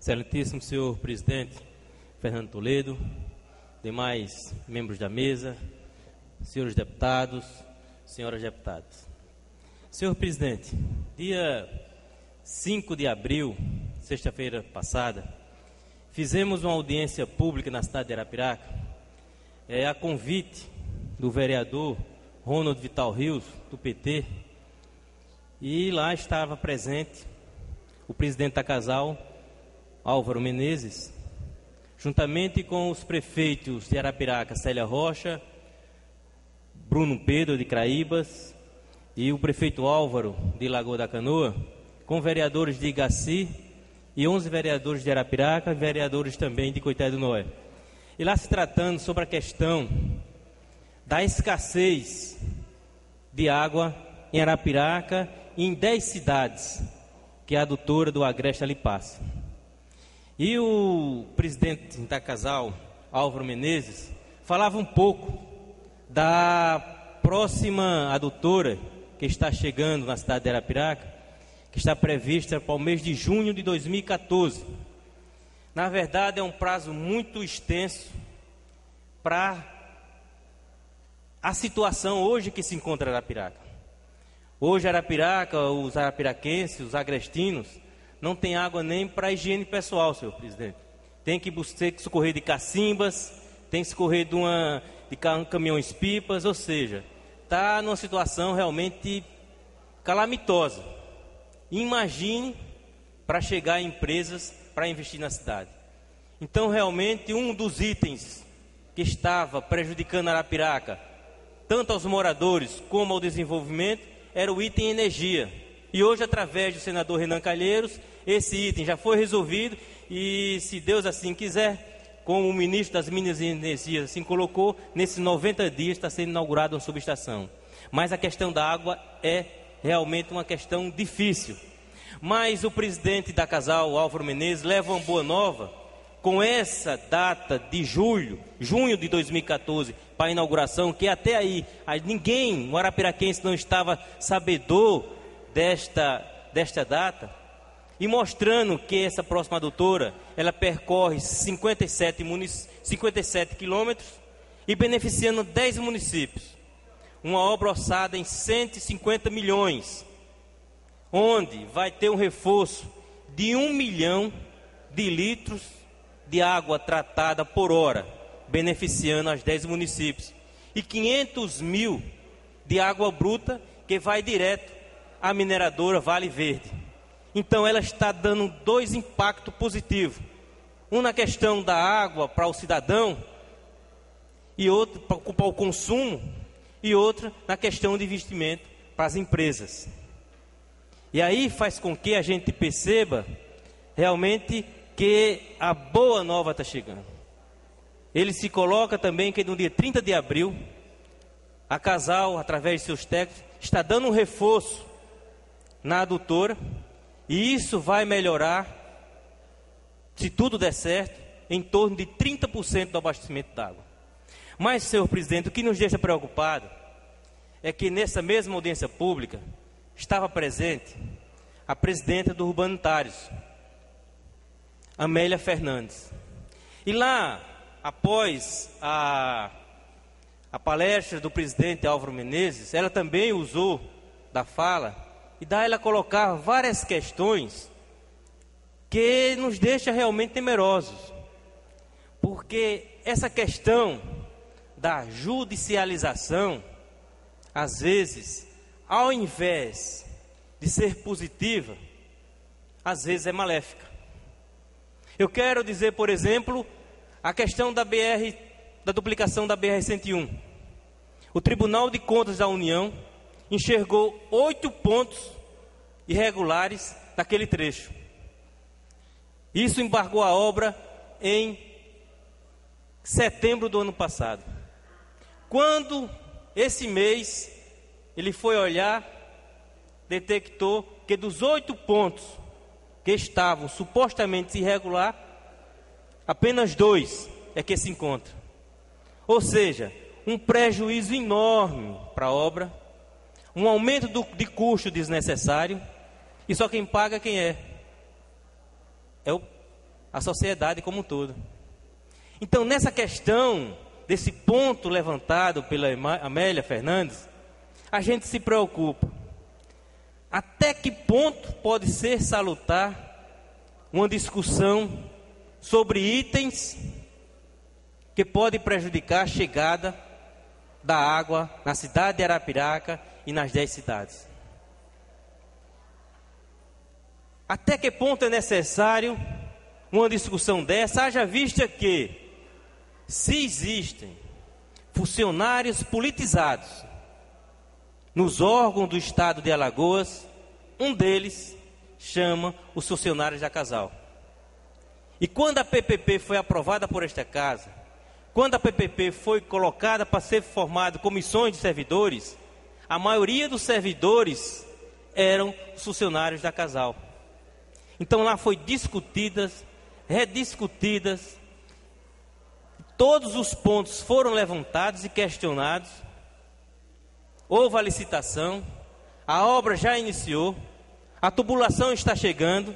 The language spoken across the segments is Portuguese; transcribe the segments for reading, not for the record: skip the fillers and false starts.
Excelentíssimo senhor presidente Fernando Toledo, demais membros da mesa, senhores deputados, senhoras deputadas. Senhor presidente, dia 5 de abril, sexta-feira passada, fizemos uma audiência pública na cidade de Arapiraca, a convite do vereador Ronald Vital Rios, do PT, e lá estava presente o presidente da Casal, Álvaro Menezes, juntamente com os prefeitos de Arapiraca, Célia Rocha, Bruno Pedro de Craíbas e o prefeito Álvaro de Lagoa da Canoa, com vereadores de Igaci e 11 vereadores de Arapiraca e vereadores também de Coité do Noé. E lá se tratando sobre a questão da escassez de água em Arapiraca e em 10 cidades que a adutora do Agreste ali passa. E o presidente da Casal, Álvaro Menezes, falava um pouco da próxima adutora que está chegando na cidade de Arapiraca, que está prevista para o mês de junho de 2014. Na verdade, é um prazo muito extenso para a situação hoje que se encontra em Arapiraca. Hoje, Arapiraca, os arapiraquenses, os agrestinos, não tem água nem para higiene pessoal, senhor presidente. Tem que socorrer de cacimbas, tem que socorrer de caminhões-pipas, ou seja, está numa situação realmente calamitosa. Imagine para chegar a empresas para investir na cidade. Então, realmente, um dos itens que estava prejudicando Arapiraca, tanto aos moradores como ao desenvolvimento, era o item energia. E hoje, através do senador Renan Calheiros, esse item já foi resolvido e, se Deus assim quiser, como o ministro das Minas e Energias assim colocou, nesses 90 dias está sendo inaugurada uma subestação. Mas a questão da água é realmente uma questão difícil. Mas o presidente da Casal, Álvaro Menezes, leva uma boa nova com essa data de junho de 2014 para a inauguração, que até aí ninguém, o arapiraquense, não estava sabedor desta data, e mostrando que essa próxima adutora, ela percorre 57 quilômetros e beneficiando 10 municípios. Uma obra orçada em 150 milhões, onde vai ter um reforço de 1 milhão de litros de água tratada por hora, beneficiando as 10 municípios, e 500 mil de água bruta que vai direto à mineradora Vale Verde. Então ela está dando 2 impactos positivos, um na questão da água para o cidadão, e outro para o consumo, e outra na questão de investimento para as empresas. E aí faz com que a gente perceba realmente que a boa nova está chegando. Ele se coloca também que no dia 30 de abril, a Casal, através de seus técnicos, está dando um reforço na adutora, e isso vai melhorar, se tudo der certo, em torno de 30% do abastecimento d'água. Mas, senhor presidente, o que nos deixa preocupado é que nessa mesma audiência pública estava presente a presidenta do Urbanitários, Amélia Fernandes. E lá, após a palestra do presidente Álvaro Menezes, ela também usou da fala, e daí ela colocar várias questões que nos deixa realmente temerosos. Porque essa questão da judicialização, às vezes, ao invés de ser positiva, às vezes é maléfica. Eu quero dizer, por exemplo, a questão da duplicação da BR-101. O Tribunal de Contas da União enxergou 8 pontos irregulares naquele trecho. Isso embargou a obra em setembro do ano passado. Quando esse mês ele foi olhar, detectou que dos 8 pontos que estavam supostamente irregular, apenas 2 é que se encontram. Ou seja, um prejuízo enorme para a obra, um aumento de custo desnecessário, e só quem paga quem é? É o a sociedade como um todo. Então, nessa questão, desse ponto levantado pela Amélia Fernandes, a gente se preocupa. Até que ponto pode ser salutar uma discussão sobre itens que podem prejudicar a chegada da água na cidade de Arapiraca e nas 10 cidades? Até que ponto é necessário uma discussão dessa, haja vista que, se existem funcionários politizados nos órgãos do Estado de Alagoas, um deles chama os funcionários da Casal. E quando a PPP foi aprovada por esta casa, quando a PPP foi colocada para ser formada comissões de servidores, a maioria dos servidores eram os funcionários da Casal. Então lá foi discutidas, rediscutidas, todos os pontos foram levantados e questionados, houve a licitação, a obra já iniciou, a tubulação está chegando,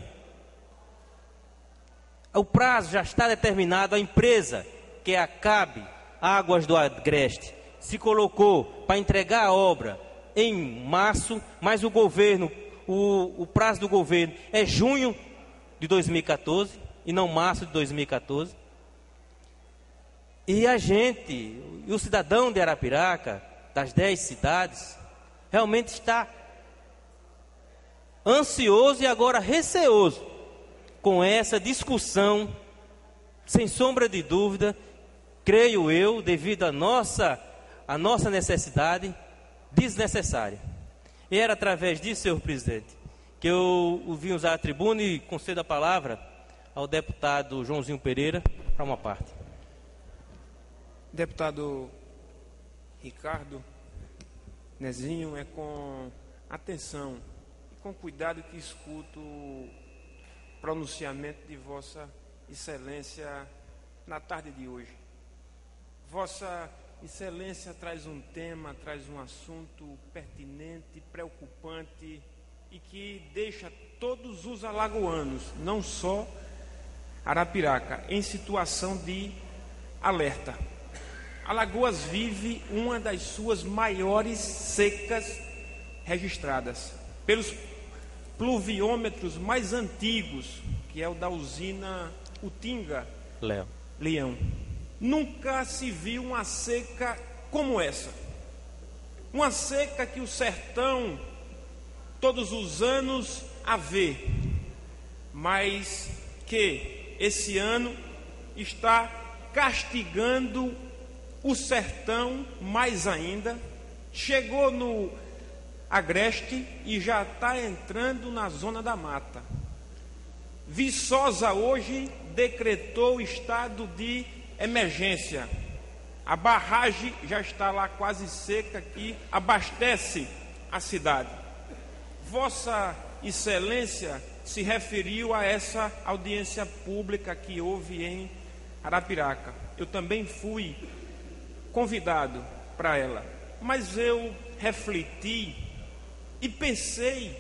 o prazo já está determinado, a empresa, que é a CAB Águas do Agreste, se colocou para entregar a obra em março, mas o governo, o prazo do governo é junho de 2014 e não março de 2014. E a gente, e o cidadão de Arapiraca, das 10 cidades, realmente está ansioso e agora receoso com essa discussão, sem sombra de dúvida, creio eu, devido à nossa necessidade desnecessária. E era através disso, senhor presidente, que eu vim usar a tribuna e concedo a palavra ao deputado Joãozinho Pereira para uma parte. Deputado Ricardo Nezinho, é com atenção e com cuidado que escuto o pronunciamento de Vossa Excelência na tarde de hoje. Vossa Excelência traz um tema, traz um assunto pertinente, preocupante e que deixa todos os alagoanos, não só Arapiraca, em situação de alerta. Alagoas vive uma das suas maiores secas registradas, pelos pluviômetros mais antigos, que é o da usina Utinga Leão. Nunca se viu uma seca como essa. Uma seca que o sertão todos os anos a vê, mas que esse ano está castigando o sertão mais ainda. Chegou no Agreste e já está entrando na zona da mata. Viçosa hoje decretou estado de emergência. A barragem já está lá quase seca, que abastece a cidade. Vossa Excelência se referiu a essa audiência pública que houve em Arapiraca. Eu também fui convidado para ela, mas eu refleti e pensei,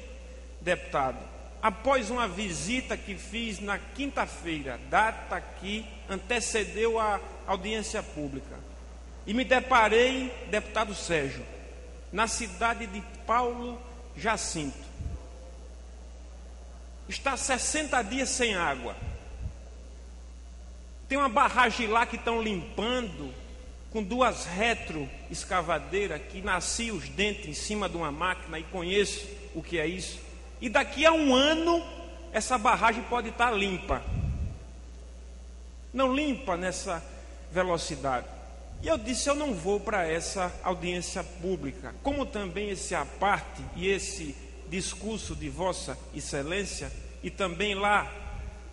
deputado, após uma visita que fiz na quinta-feira, data que antecedeu a audiência pública, e me deparei, deputado Sérgio, na cidade de Paulo Jacinto. Está 60 dias sem água. Tem uma barragem lá que estão limpando com 2 retroescavadeiras, que nasci os dentes em cima de uma máquina e conheço o que é isso. E daqui a 1 ano essa barragem pode estar limpa. Não limpa nessa velocidade. E eu disse, eu não vou para essa audiência pública. Como também esse aparte e esse discurso de Vossa Excelência, e também lá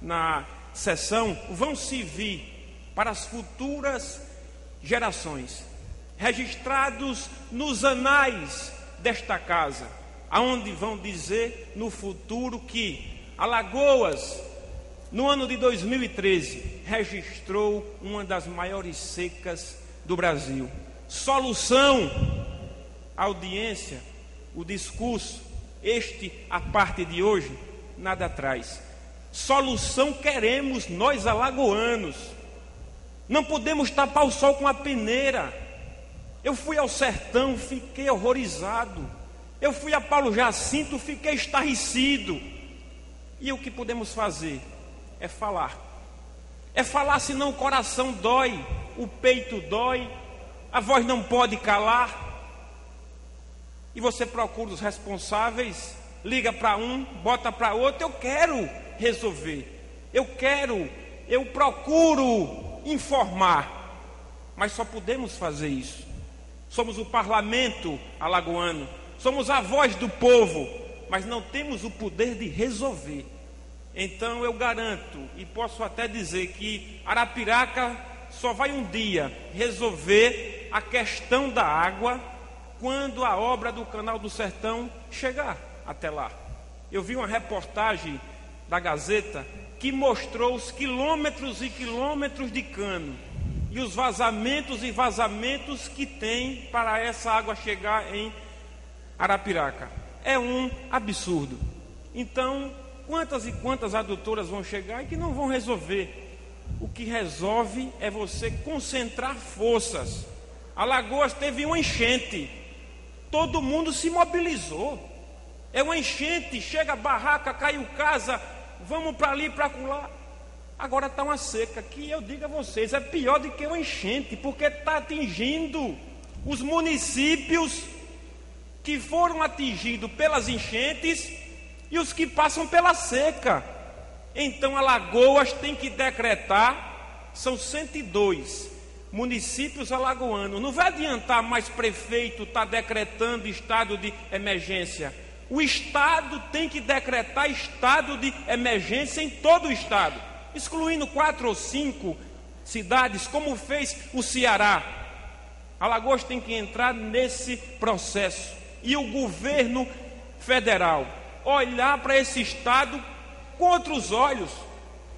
na sessão, vão servir para as futuras gerações, registrados nos anais desta casa, aonde vão dizer no futuro que Alagoas, no ano de 2013, registrou uma das maiores secas do Brasil. Solução, audiência, o discurso, a parte de hoje, nada traz. Solução queremos nós alagoanos. Não podemos tapar o sol com a peneira. Eu fui ao sertão, fiquei horrorizado. Eu fui a Paulo Jacinto, fiquei estarrecido. E o que podemos fazer? É falar. É falar, senão o coração dói, o peito dói, a voz não pode calar. E você procura os responsáveis, liga para um, bota para outro. Eu quero resolver, eu procuro informar, mas só podemos fazer isso. Somos o parlamento alagoano, somos a voz do povo, mas não temos o poder de resolver. Então eu garanto e posso até dizer que Arapiraca só vai um dia resolver a questão da água quando a obra do Canal do Sertão chegar até lá. Eu vi uma reportagem da Gazeta que mostrou os quilômetros e quilômetros de cano e os vazamentos e vazamentos que tem para essa água chegar em Arapiraca. É um absurdo. Então, quantas e quantas adutoras vão chegar e que não vão resolver? O que resolve é você concentrar forças. Alagoas teve uma enchente, todo mundo se mobilizou. É uma enchente, chega a barraca, caiu casa, vamos para ali, para lá. Agora está uma seca, que eu digo a vocês, é pior do que uma enchente, porque está atingindo os municípios que foram atingidos pelas enchentes e os que passam pela seca. Então Alagoas tem que decretar, são 102 municípios alagoanos. Não vai adiantar mais prefeito estar decretando estado de emergência. O estado tem que decretar estado de emergência em todo o estado, excluindo 4 ou 5 cidades, como fez o Ceará. Alagoas tem que entrar nesse processo. E o governo federal olhar para esse estado com outros olhos,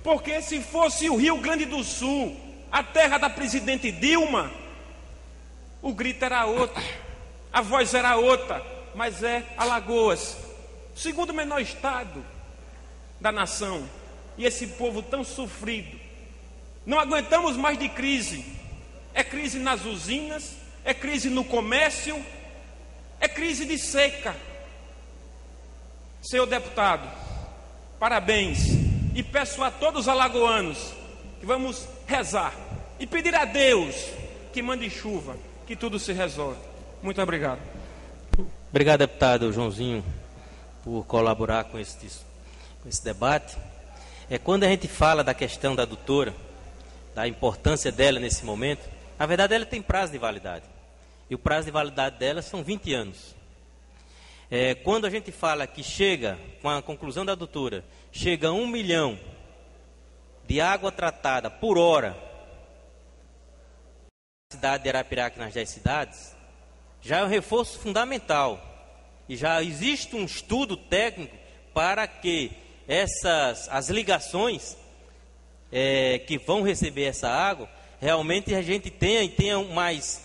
porque se fosse o Rio Grande do Sul, a terra da presidente Dilma, o grito era outro, a voz era outra, mas é Alagoas, segundo menor estado da nação, e esse povo tão sofrido. Não aguentamos mais de crise. É crise nas usinas, é crise no comércio, é crise de seca. Senhor deputado, parabéns, e peço a todos os alagoanos que vamos rezar e pedir a Deus que mande chuva, que tudo se resolve. Muito obrigado. Obrigado, deputado Joãozinho, por colaborar com esse debate. Quando a gente fala da questão da adutora, da importância dela nesse momento, na verdade ela tem prazo de validade, e o prazo de validade dela são 20 anos. Quando a gente fala que chega, com a conclusão da adutora, chega 1 milhão de água tratada por hora na cidade de Arapiraca e nas 10 cidades, já é um reforço fundamental. E já existe um estudo técnico para que as ligações que vão receber essa água, realmente a gente tenha mais,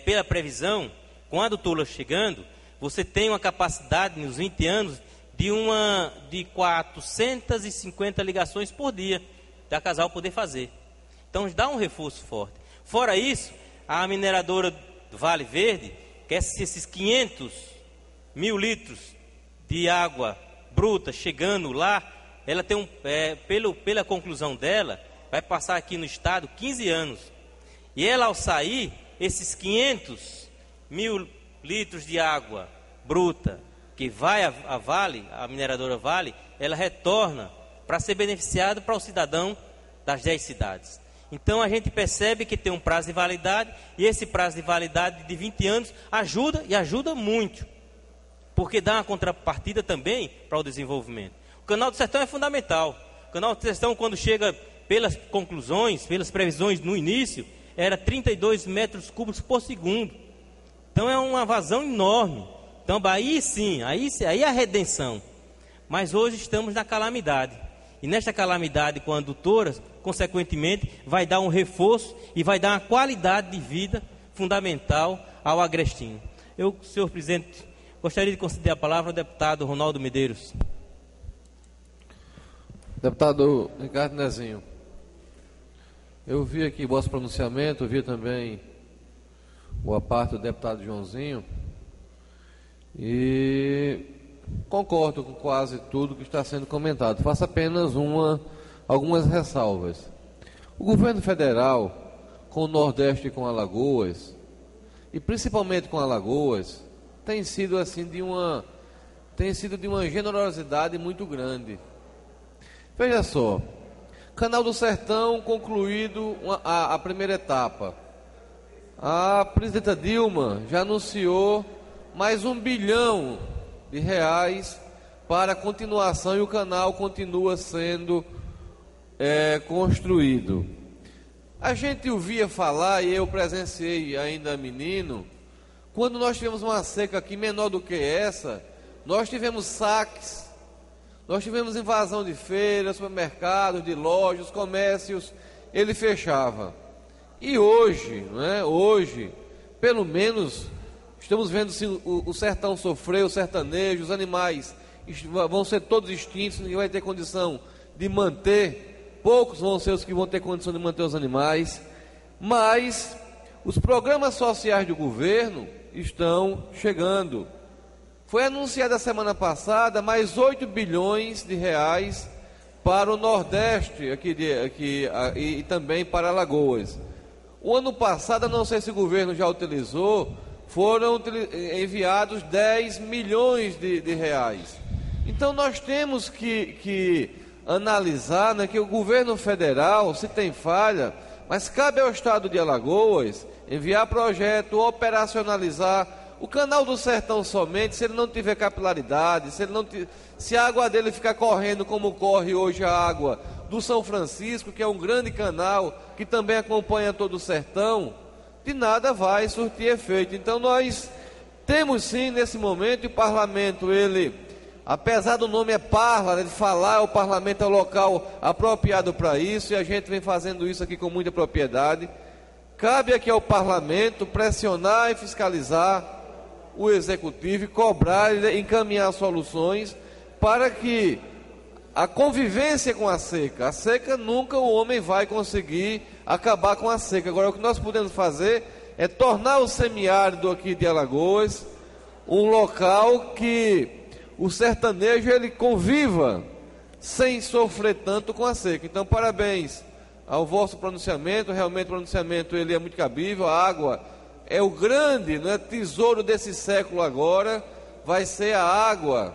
pela previsão, com a adutora chegando, você tem uma capacidade nos 20 anos de 450 ligações por dia, da Casal poder fazer. Então dá um reforço forte. Fora isso, a mineradora do Vale Verde, que esses 500 mil litros de água bruta chegando lá, ela tem pela conclusão dela, vai passar aqui no estado 15 anos. E ela, ao sair, esses 500 mil litros de água bruta que vai a Vale, a mineradora Vale, ela retorna para ser beneficiado para o cidadão das 10 cidades. Então a gente percebe que tem um prazo de validade, e esse prazo de validade de 20 anos ajuda muito, porque dá uma contrapartida também para o desenvolvimento. O Canal do Sertão é fundamental. O Canal do Sertão, quando chega pelas conclusões, pelas previsões no início, era 32 metros cúbicos por segundo. Então é uma vazão enorme. Então aí sim, aí é a redenção. Mas hoje estamos na calamidade. E nesta calamidade com a adutora, consequentemente, vai dar um reforço e vai dar uma qualidade de vida fundamental ao agrestino. Eu, senhor presidente, gostaria de conceder a palavra ao deputado Ronaldo Medeiros. Deputado Ricardo Nezinho, eu vi aqui o vosso pronunciamento, vi também boa parte do deputado Joãozinho e concordo com quase tudo que está sendo comentado. Faço apenas algumas ressalvas. O governo federal, com o Nordeste e com Alagoas, e principalmente com Alagoas, tem sido de uma generosidade muito grande. Veja só, Canal do Sertão concluído a primeira etapa. A presidenta Dilma já anunciou mais R$1 bilhão para a continuação e o canal continua sendo construído. A gente ouvia falar, e eu presenciei ainda menino, quando nós tivemos uma seca aqui menor do que essa, nós tivemos saques, nós tivemos invasão de feiras, supermercados, de lojas, comércios, ele fechava. E hoje, hoje, pelo menos, estamos vendo assim, o sertão sofrer, o sertanejo, os animais vão ser todos extintos, ninguém vai ter condição de manter, poucos vão ser os que vão ter condição de manter os animais, mas os programas sociais do governo estão chegando. Foi anunciada a semana passada mais R$8 bilhões para o Nordeste e também para Alagoas. O ano passado, não sei se o governo já utilizou, foram enviados R$10 milhões. Então nós temos que analisar, que o governo federal, se tem falha, mas cabe ao estado de Alagoas enviar projeto, operacionalizar o Canal do Sertão somente, se ele não tiver capilaridade, se a água dele ficar correndo como corre hoje a água do São Francisco, que é um grande canal que também acompanha todo o sertão, de nada vai surtir efeito. Então nós temos sim nesse momento, e o parlamento, ele, apesar do nome de falar, o parlamento é o local apropriado para isso, e a gente vem fazendo isso aqui com muita propriedade. Cabe aqui ao parlamento pressionar e fiscalizar o executivo e cobrar e encaminhar soluções para que a convivência com a seca nunca o homem vai conseguir acabar com a seca. Agora, o que nós podemos fazer é tornar o semiárido aqui de Alagoas um local que o sertanejo ele conviva sem sofrer tanto com a seca. Então, parabéns ao vosso pronunciamento. Realmente o pronunciamento ele é muito cabível. A água é o grande tesouro desse século agora, vai ser a água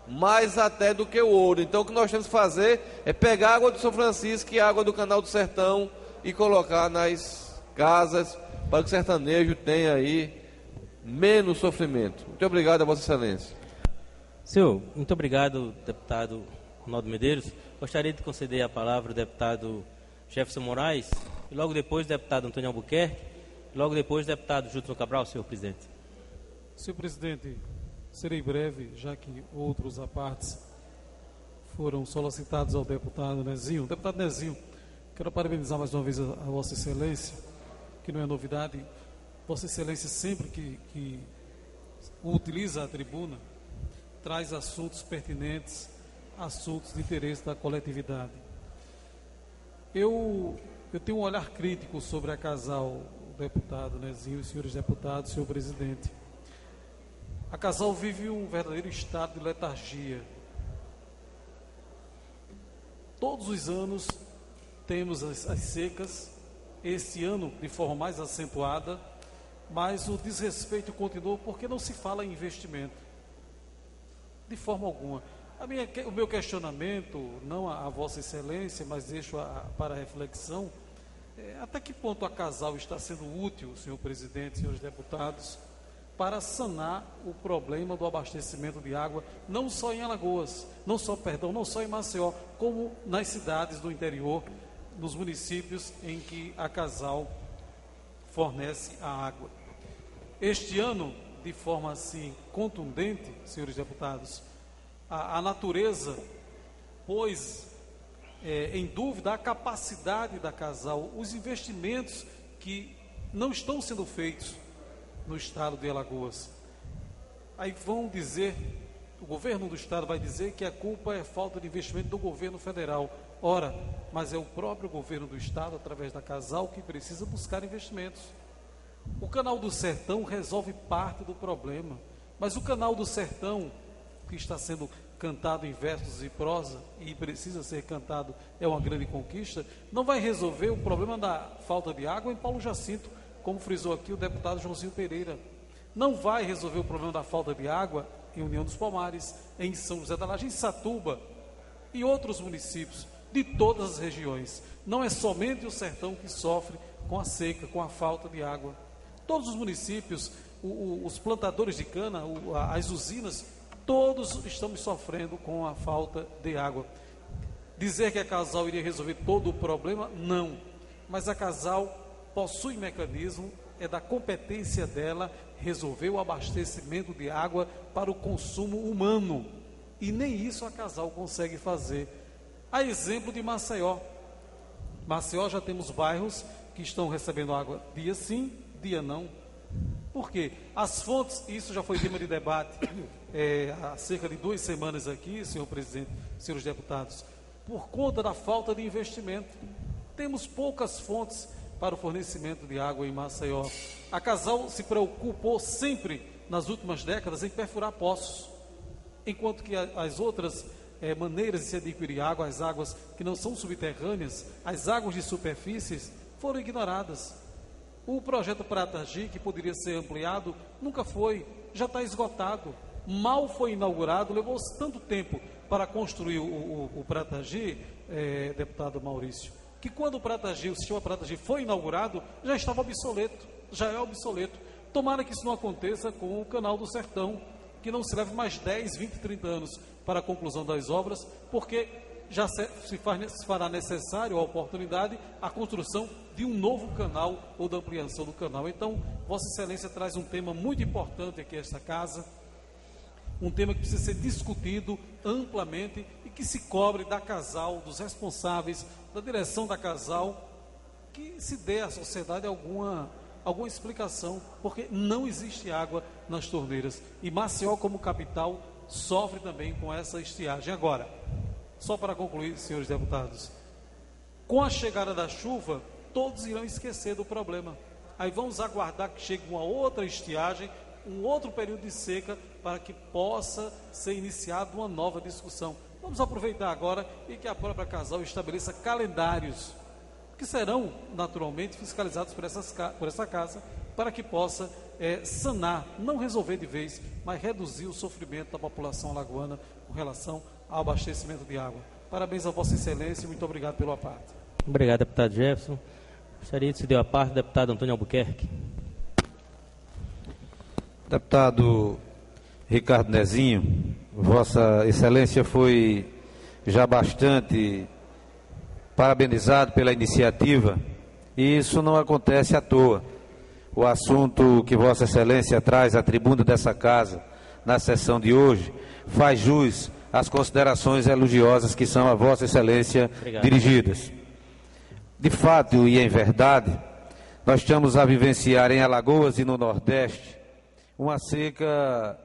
mais até do que o ouro. Então o que nós temos que fazer é pegar a água do São Francisco e a água do Canal do Sertão e colocar nas casas para que o sertanejo tenha aí menos sofrimento. Muito obrigado a Vossa Excelência. Senhor, muito obrigado, deputado Ronaldo Medeiros. Gostaria de conceder a palavra ao deputado Jefferson Moraes e logo depois o deputado Antônio Albuquerque. Logo depois, deputado Júlio Cabral, senhor presidente. Senhor presidente, serei breve, já que outros apartes foram solicitados ao deputado Nezinho. Deputado Nezinho, quero parabenizar mais uma vez a Vossa Excelência, que não é novidade. Vossa Excelência, sempre que utiliza a tribuna, traz assuntos pertinentes, assuntos de interesse da coletividade. Eu tenho um olhar crítico sobre a Casal, deputado Nezinho e senhores deputados, senhor presidente. A Casal vive um verdadeiro estado de letargia. Todos os anos temos as secas, esse ano de forma mais acentuada, mas o desrespeito continuou porque não se fala em investimento, de forma alguma. O meu questionamento, não a Vossa Excelência, mas deixo para reflexão, até que ponto a Casal está sendo útil, senhor presidente, senhores deputados, para sanar o problema do abastecimento de água, não só em Alagoas, não só em Maceió, como nas cidades do interior, nos municípios em que a Casal fornece a água. Este ano, de forma assim contundente, senhores deputados, a natureza pôs em dúvida a capacidade da Casal, os investimentos que não estão sendo feitos no estado de Alagoas. Aí vão dizer o governo do estado vai dizer que a culpa é falta de investimento do governo federal. Ora, mas é o próprio governo do estado, através da Casal, que precisa buscar investimentos. O Canal do Sertão resolve parte do problema, mas o Canal do Sertão, que está sendo cantado em versos e prosa, e precisa ser cantado, é uma grande conquista, não vai resolver o problema da falta de água em Paulo Jacinto, como frisou aqui o deputado Joãozinho Pereira. Não vai resolver o problema da falta de água em União dos Palmares, em São José da Laje, em Satuba e outros municípios de todas as regiões. Não é somente o sertão que sofre com a seca, com a falta de água. Todos os municípios, os plantadores de cana, as usinas, todos estamos sofrendo com a falta de água. Dizer que a Casal iria resolver todo o problema, não. Mas a Casal possui mecanismo, é da competência dela resolver o abastecimento de água para o consumo humano. E nem isso a Casal consegue fazer. A exemplo de Maceió. Maceió já temos bairros que estão recebendo água dia sim, dia não. Por quê? As fontes, isso já foi tema de debate há cerca de 2 semanas aqui, senhor presidente, senhores deputados, por conta da falta de investimento. Temos poucas fontes para o fornecimento de água em Maceió. A Casal se preocupou sempre, nas últimas décadas, em perfurar poços, enquanto que as outras maneiras de se adquirir água, as águas que não são subterrâneas, as águas de superfícies, foram ignoradas. O projeto Pratagi, que poderia ser ampliado, nunca foi, já está esgotado. Mal foi inaugurado, levou-se tanto tempo para construir o Pratagi, deputado Maurício, que quando o sistema Pratagi foi inaugurado, já estava obsoleto, já é obsoleto. Tomara que isso não aconteça com o Canal do Sertão, que não se leve mais 10, 20, 30 anos para a conclusão das obras, porque já se fará necessário a oportunidade, a construção de um novo canal ou da ampliação do canal. Então, Vossa Excelência traz um tema muito importante aqui a esta casa, um tema que precisa ser discutido amplamente e que se cobre da Casal, dos responsáveis, da direção da Casal, que se dê à sociedade alguma explicação, porque não existe água nas torneiras. E Maceió, como capital, sofre também com essa estiagem. Agora, só para concluir, senhores deputados, com a chegada da chuva, todos irão esquecer do problema. Aí vamos aguardar que chegue uma outra estiagem, um outro período de seca, para que possa ser iniciada uma nova discussão. Vamos aproveitar agora e que a própria Casal estabeleça calendários que serão naturalmente fiscalizados por essa casa, para que possa sanar, não resolver de vez, mas reduzir o sofrimento da população alagoana com relação ao abastecimento de água. Parabéns a Vossa Excelência e muito obrigado pelo aparte. Obrigado, deputado Jefferson. Gostaria de ceder a parte, deputado Antônio Albuquerque. Deputado Ricardo Nezinho, Vossa Excelência foi já bastante parabenizado pela iniciativa, e isso não acontece à toa. O assunto que Vossa Excelência traz à tribuna dessa casa, na sessão de hoje, faz jus às considerações elogiosas que são a Vossa Excelência dirigidas. De fato e em verdade, nós estamos a vivenciar em Alagoas e no Nordeste uma seca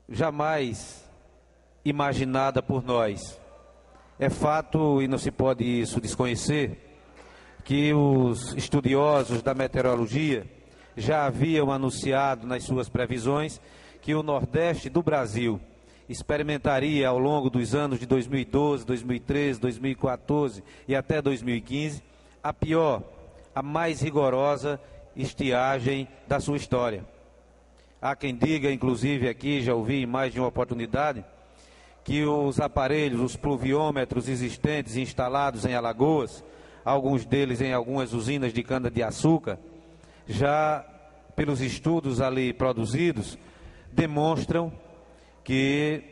jamais imaginada por nós. É fato, e não se pode isso desconhecer, que os estudiosos da meteorologia já haviam anunciado nas suas previsões que o Nordeste do Brasil experimentaria ao longo dos anos de 2012, 2013, 2014 e até 2015 a pior, a mais rigorosa estiagem da sua história. Há quem diga, inclusive aqui, já ouvi em mais de uma oportunidade, que os aparelhos, os pluviômetros existentes instalados em Alagoas, alguns deles em algumas usinas de cana-de-açúcar, já pelos estudos ali produzidos, demonstram que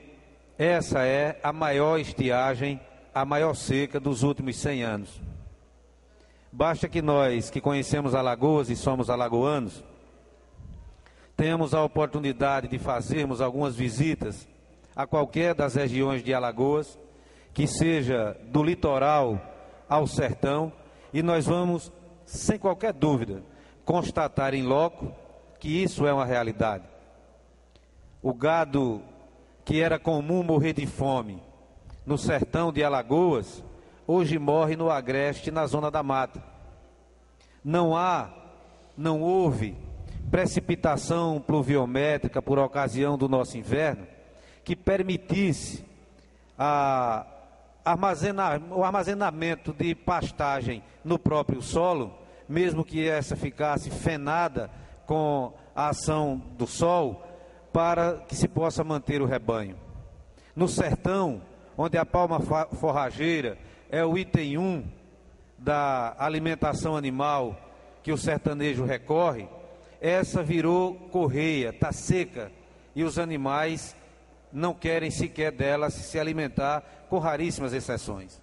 essa é a maior estiagem, a maior seca dos últimos 100 anos. Basta que nós, que conhecemos Alagoas e somos alagoanos, tenhamos a oportunidade de fazermos algumas visitas a qualquer das regiões de Alagoas, que seja do litoral ao sertão, e nós vamos, sem qualquer dúvida, constatar em loco que isso é uma realidade. O gado que era comum morrer de fome no sertão de Alagoas, hoje morre no agreste, na zona da mata. Não houve precipitação pluviométrica por ocasião do nosso inverno que permitisse o armazenamento de pastagem no próprio solo, mesmo que essa ficasse fenada com a ação do sol, para que se possa manter o rebanho. No sertão, onde a palma forrageira é o item 1 da alimentação animal que o sertanejo recorre, essa virou correia, está seca, e os animais não querem sequer dela se alimentar, com raríssimas exceções.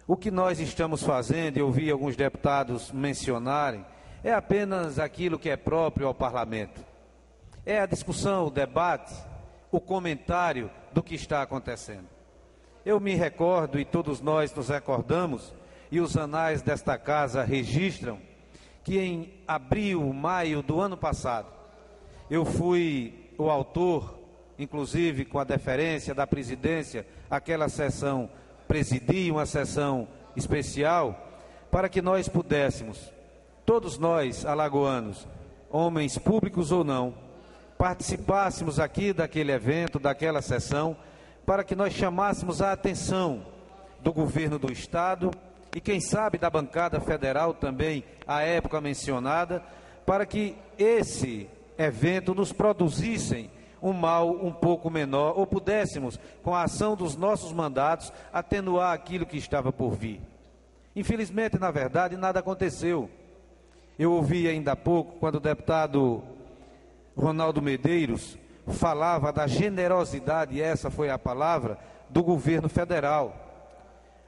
O que nós estamos fazendo, eu ouvi alguns deputados mencionarem, é apenas aquilo que é próprio ao parlamento. É a discussão, o debate, o comentário do que está acontecendo. Eu me recordo, e todos nós nos recordamos, e os anais desta casa registram, que em abril, maio do ano passado, eu fui o autor, inclusive com a deferência da presidência, aquela sessão, presidi uma sessão especial, para que nós pudéssemos, todos nós alagoanos, homens públicos ou não, participássemos aqui daquele evento, daquela sessão, para que nós chamássemos a atenção do governo do Estado e quem sabe da bancada federal também, à época mencionada, para que esse evento nos produzissem um mal um pouco menor, ou pudéssemos, com a ação dos nossos mandatos, atenuar aquilo que estava por vir. Infelizmente, na verdade, nada aconteceu. Eu ouvi ainda há pouco, quando o deputado Ronaldo Medeiros falava da generosidade, essa foi a palavra, do governo federal.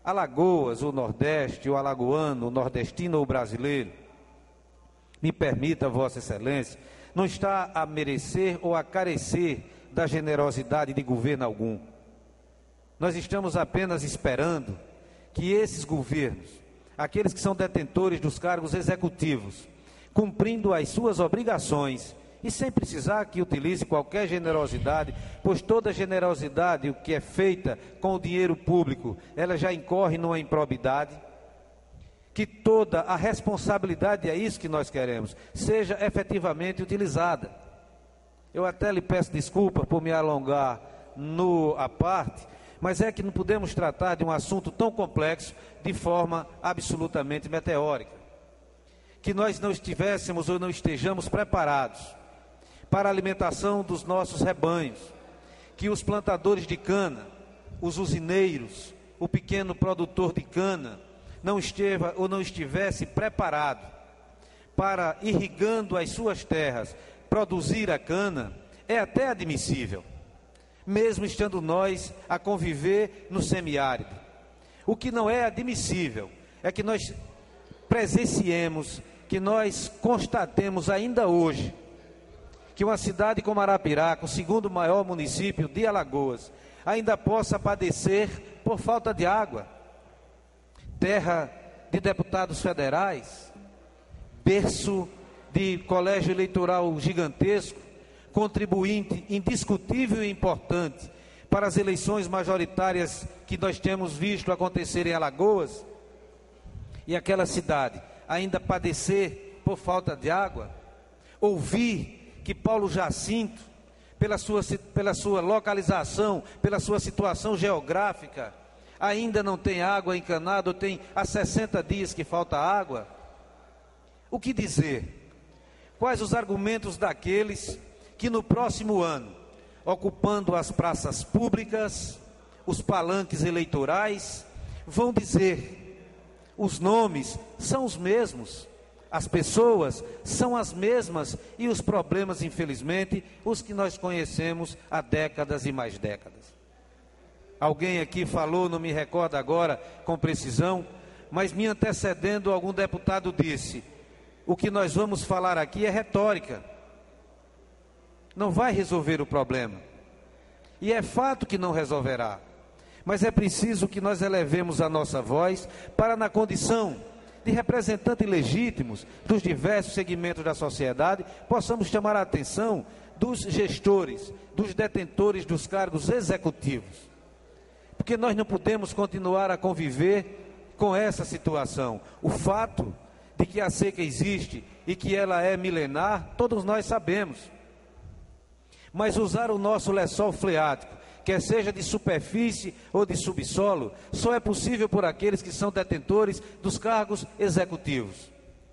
Alagoas, o Nordeste, o alagoano, o nordestino ou o brasileiro, me permita, Vossa Excelência, não está a merecer ou a carecer da generosidade de governo algum. Nós estamos apenas esperando que esses governos, aqueles que são detentores dos cargos executivos, cumprindo as suas obrigações, e sem precisar que utilize qualquer generosidade, pois toda generosidade, o que é feita com o dinheiro público, ela já incorre numa improbidade, que toda a responsabilidade, é isso que nós queremos, seja efetivamente utilizada. Eu até lhe peço desculpa por me alongar à parte, mas é que não podemos tratar de um assunto tão complexo de forma absolutamente meteórica. Que nós não estivéssemos ou não estejamos preparados para a alimentação dos nossos rebanhos, que os plantadores de cana, os usineiros, o pequeno produtor de cana, não estivesse preparado para, irrigando as suas terras, produzir a cana, é até admissível, mesmo estando nós a conviver no semiárido. O que não é admissível é que nós presenciemos, que nós constatemos ainda hoje, que uma cidade como Arapiraca, o segundo maior município de Alagoas, ainda possa padecer por falta de água. Terra de deputados federais, berço de colégio eleitoral gigantesco, contribuinte indiscutível e importante para as eleições majoritárias que nós temos visto acontecer em Alagoas, e aquela cidade ainda padecer por falta de água. Ouvir que Paulo Jacinto, pela sua localização, pela sua situação geográfica, ainda não tem água encanada, ou tem há 60 dias que falta água. O que dizer? Quais os argumentos daqueles que no próximo ano, ocupando as praças públicas, os palanques eleitorais, vão dizer: os nomes são os mesmos, as pessoas são as mesmas, e os problemas, infelizmente, os que nós conhecemos há décadas e mais décadas. Alguém aqui falou, não me recordo agora com precisão, mas me antecedendo, algum deputado disse: o que nós vamos falar aqui é retórica, não vai resolver o problema, e é fato que não resolverá, mas é preciso que nós elevemos a nossa voz para, na condição de representantes legítimos dos diversos segmentos da sociedade, possamos chamar a atenção dos gestores, dos detentores dos cargos executivos. Porque nós não podemos continuar a conviver com essa situação. O fato de que a seca existe e que ela é milenar, todos nós sabemos. Mas usar o nosso lençol freático, quer seja de superfície ou de subsolo, só é possível por aqueles que são detentores dos cargos executivos.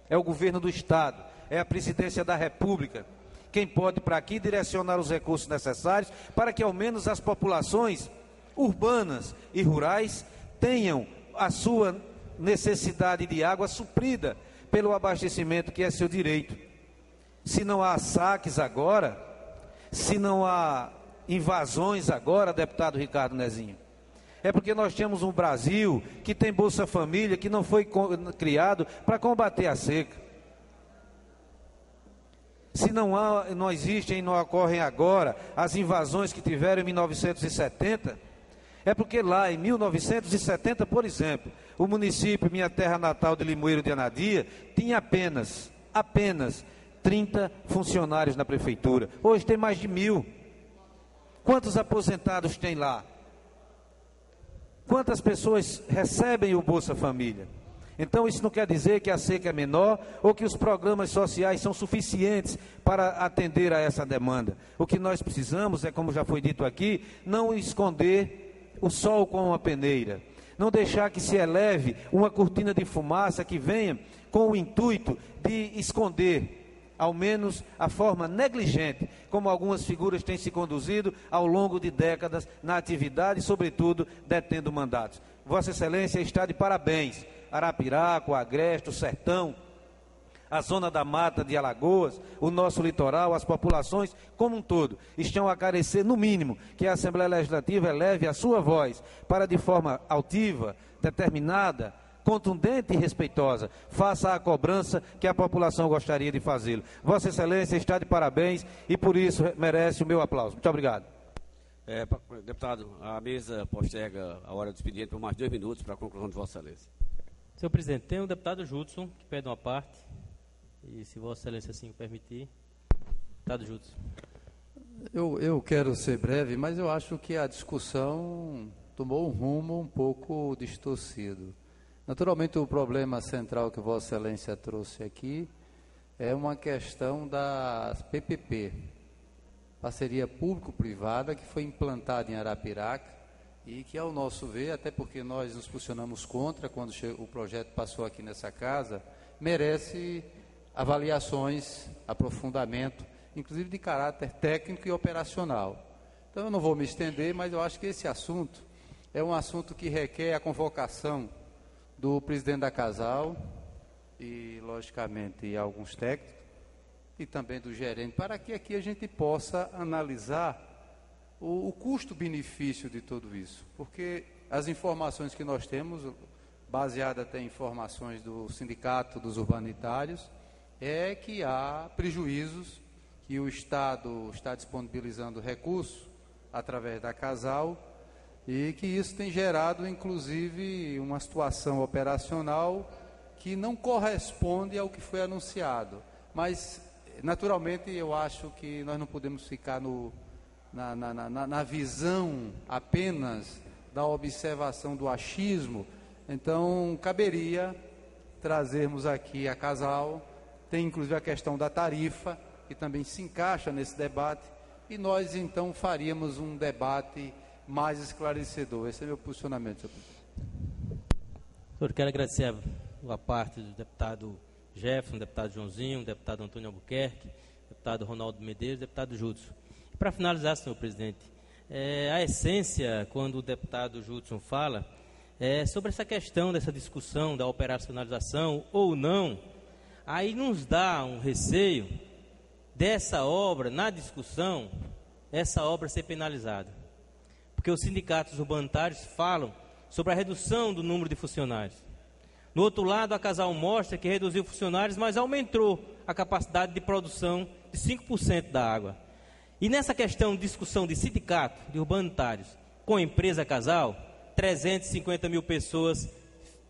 É o governo do Estado, é a presidência da República, quem pode para aqui direcionar os recursos necessários para que ao menos as populações urbanas e rurais tenham a sua necessidade de água suprida pelo abastecimento que é seu direito. Se não há saques agora, se não há invasões agora, deputado Ricardo Nezinho, é porque nós temos um Brasil que tem Bolsa Família, que não foi criado para combater a seca. Se não existem e não ocorrem agora as invasões que tiveram em 1970, é porque lá em 1970, por exemplo, o município, minha terra natal de Limoeiro de Anadia, tinha apenas 30 funcionários na prefeitura. Hoje tem mais de 1.000. Quantos aposentados tem lá? Quantas pessoas recebem o Bolsa Família? Então isso não quer dizer que a seca é menor ou que os programas sociais são suficientes para atender a essa demanda. O que nós precisamos é, como já foi dito aqui, não esconder o sol com uma peneira. Não deixar que se eleve uma cortina de fumaça que venha com o intuito de esconder ao menos a forma negligente, como algumas figuras têm se conduzido ao longo de décadas na atividade, sobretudo detendo mandatos. Vossa Excelência está de parabéns. Arapiraca, o Agreste, o Sertão, a zona da mata de Alagoas, o nosso litoral, as populações como um todo, estão a carecer, no mínimo, que a Assembleia Legislativa eleve a sua voz para, de forma altiva, determinada, contundente e respeitosa, faça a cobrança que a população gostaria de fazê-lo. Vossa Excelência está de parabéns e por isso merece o meu aplauso. Muito obrigado. Deputado, a mesa posterga a hora do expediente por mais 2 minutos para a conclusão de Vossa Excelência. Senhor presidente, tem o deputado Judson que pede uma parte, e se Vossa Excelência assim permitir. Deputado Judson. Eu quero ser breve, mas eu acho que a discussão tomou um rumo um pouco distorcido. Naturalmente, o problema central que Vossa Excelência trouxe aqui é uma questão da PPP, parceria público-privada, que foi implantada em Arapiraca e que, ao nosso ver, até porque nós nos posicionamos contra quando o projeto passou aqui nessa casa, merece avaliações, aprofundamento, inclusive de caráter técnico e operacional. Então, eu não vou me estender, mas eu acho que esse assunto é um assunto que requer a convocação do presidente da Casal e, logicamente, alguns técnicos e também do gerente, para que aqui a gente possa analisar o custo-benefício de tudo isso. Porque as informações que nós temos, baseada até em informações do Sindicato dos Urbanitários, é que há prejuízos, que o Estado está disponibilizando recursos através da Casal, e que isso tem gerado, inclusive, uma situação operacional que não corresponde ao que foi anunciado. Mas, naturalmente, eu acho que nós não podemos ficar na visão apenas da observação do achismo. Então, caberia trazermos aqui a Casal, tem inclusive a questão da tarifa, que também se encaixa nesse debate, e nós, então, faríamos um debate mais esclarecedor. Esse é meu posicionamento, senhor presidente. Senhor, quero agradecer a parte do deputado Jefferson, deputado Joãozinho, deputado Antônio Albuquerque, deputado Ronaldo Medeiros, deputado Judson. E para finalizar, senhor presidente, a essência, quando o deputado Judson fala, é sobre essa questão dessa discussão da operacionalização ou não, aí nos dá um receio dessa obra, na discussão, essa obra ser penalizada. Porque os sindicatos urbanitários falam sobre a redução do número de funcionários. No outro lado, a Casal mostra que reduziu funcionários, mas aumentou a capacidade de produção de 5% da água. E nessa questão de discussão de sindicato, de urbanitários, com a empresa Casal, 350 mil pessoas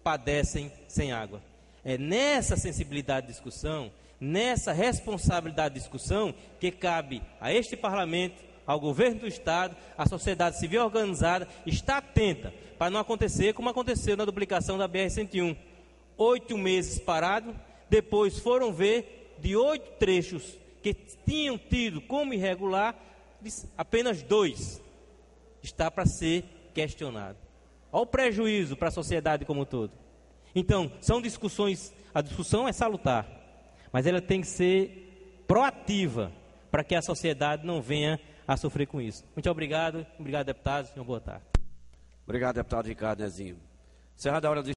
padecem sem água. É nessa sensibilidade de discussão nessa responsabilidade de discussão que cabe a este parlamento, ao governo do estado, à sociedade civil organizada, estar atenta para não acontecer como aconteceu na duplicação da BR-101. 8 meses parado, depois foram ver de 8 trechos que tinham tido como irregular, apenas 2 está para ser questionado. Olha o prejuízo para a sociedade como um todo. Então, são discussões, a discussão é salutar, mas ela tem que ser proativa para que a sociedade não venha a sofrer com isso. Muito obrigado, deputados, e uma boa tarde. Obrigado, deputado Ricardo Nezinho. Encerrada a hora do